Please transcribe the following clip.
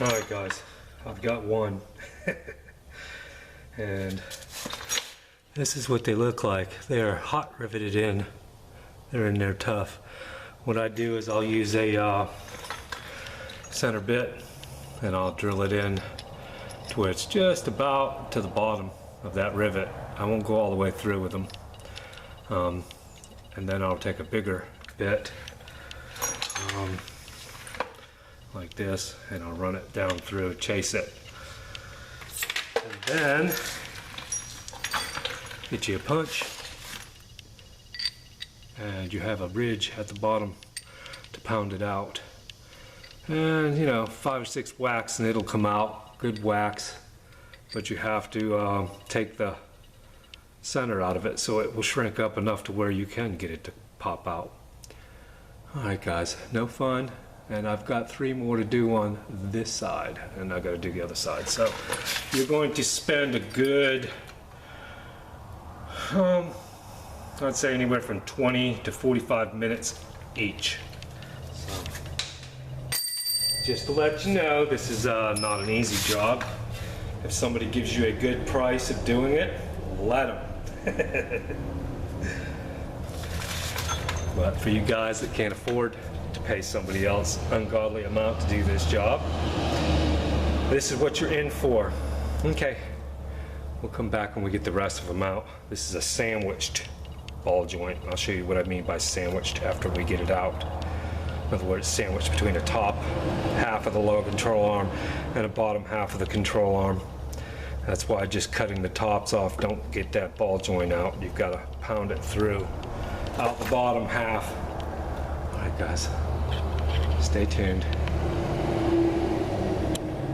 Alright guys, I've got one. And this is what they look like. They are hot riveted in. They're in there tough. What I do is I'll use a center bit and I'll drill it in to where it's just about to the bottom of that rivet. I won't go all the way through with them. And then I'll take a bigger bit like this, and I'll run it down through, chase it. And then get you a punch, and you have a ridge at the bottom to pound it out. And you know, 5 or 6 whacks and it'll come out, good whacks, but you have to take the center out of it so it will shrink up enough to where you can get it to pop out. Alright guys, no fun, and I've got 3 more to do on this side, and I gotta do the other side. So you're going to spend a good, I'd say anywhere from 20 to 45 minutes each. So, just to let you know, this is not an easy job. If somebody gives you a good price of doing it, let them. But for you guys that can't afford to pay somebody else ungodly amount to do this job, this is what you're in for. Okay, we'll come back when we get the rest of them out. This is a sandwiched ball joint. I'll show you what I mean by sandwiched after we get it out. In other words, sandwiched between the top half of the lower control arm and the bottom half of the control arm. That's why just cutting the tops off don't get that ball joint out. You've got to pound it through, out the bottom half. All right guys, stay tuned.